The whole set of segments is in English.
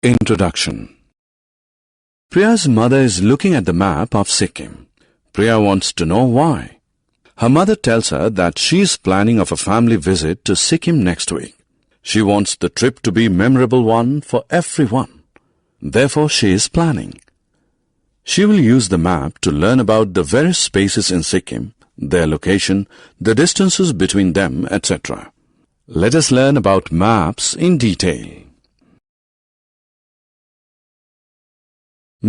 Introduction. Priya's mother is looking at the map of Sikkim. Priya wants to know why. Her mother tells her that she is planning of a family visit to Sikkim next week. She wants the trip to be a memorable one for everyone. Therefore, she is planning. She will use the map to learn about the various spaces in Sikkim, their location, the distances between them, etc. Let us learn about maps in detail.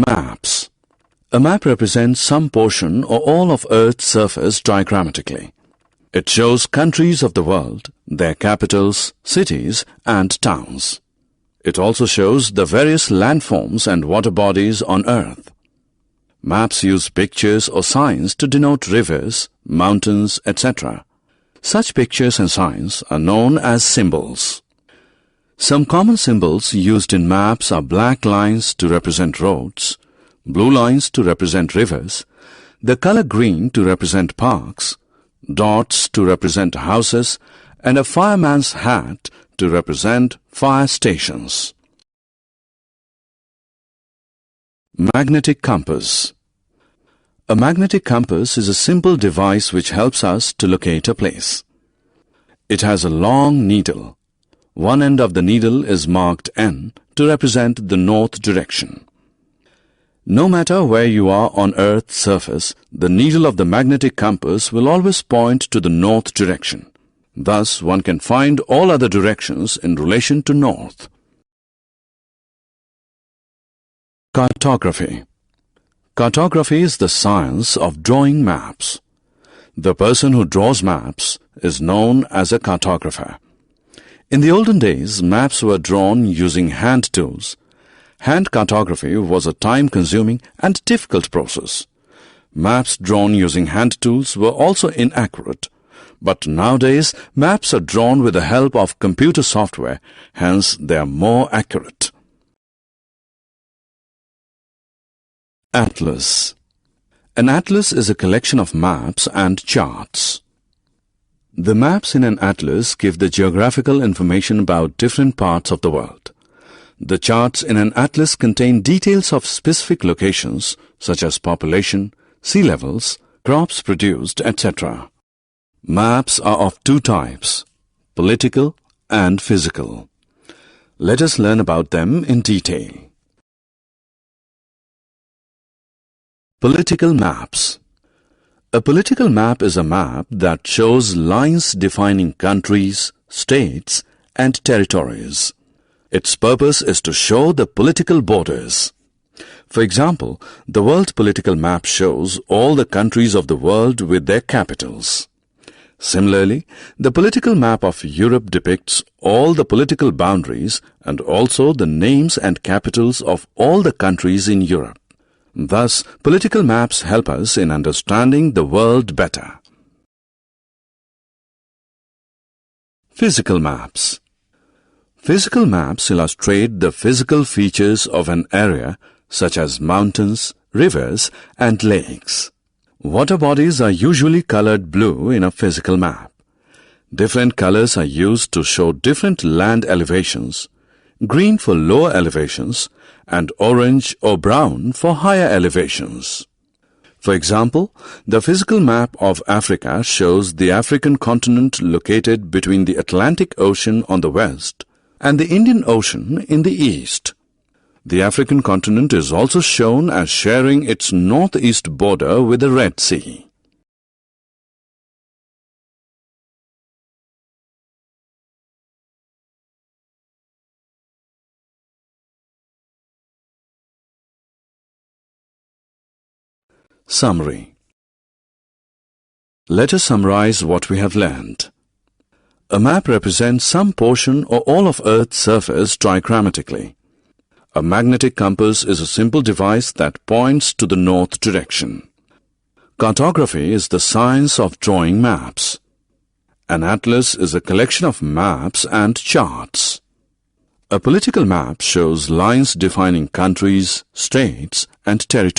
Maps. A map represents some portion or all of Earth's surface diagrammatically. It shows countries of the world, their capitals, cities, and towns. It also shows the various landforms and water bodies on Earth. Maps use pictures or signs to denote rivers, mountains, etc. Such pictures and signs are known as symbols. Some common symbols used in maps are black lines to represent roads, blue lines to represent rivers, the color green to represent parks, dots to represent houses, and a fireman's hat to represent fire stations. Magnetic compass. A magnetic compass is a simple device which helps us to locate a place. It has a long needle. One end of the needle is marked N to represent the north direction. No matter where you are on Earth's surface, the needle of the magnetic compass will always point to the north direction. Thus, one can find all other directions in relation to north. Cartography. Cartography is the science of drawing maps. The person who draws maps is known as a cartographer. In the olden days, maps were drawn using hand tools. Hand cartography was a time-consuming and difficult process. Maps drawn using hand tools were also inaccurate. But nowadays, maps are drawn with the help of computer software, hence they are more accurate. Atlas. An atlas is a collection of maps and charts. The maps in an atlas give the geographical information about different parts of the world. The charts in an atlas contain details of specific locations such as population, sea levels, crops produced, etc. Maps are of two types, political and physical. Let us learn about them in detail. Political maps. A political map is a map that shows lines defining countries, states, and territories. Its purpose is to show the political borders. For example, the world political map shows all the countries of the world with their capitals. Similarly, the political map of Europe depicts all the political boundaries and also the names and capitals of all the countries in Europe. Thus, political maps help us in understanding the world better. Physical maps. Physical maps illustrate the physical features of an area such as mountains, rivers, and lakes. Water bodies are usually colored blue in a physical map. Different colors are used to show different land elevations, green for lower elevations, and orange or brown for higher elevations. For example, the physical map of Africa shows the African continent located between the Atlantic Ocean on the west and the Indian Ocean in the east. The African continent is also shown as sharing its northeast border with the Red Sea. Summary. Let us summarize what we have learned. A map represents some portion or all of Earth's surface diagrammatically. A magnetic compass is a simple device that points to the north direction. Cartography is the science of drawing maps. An atlas is a collection of maps and charts. A political map shows lines defining countries, states, and territories.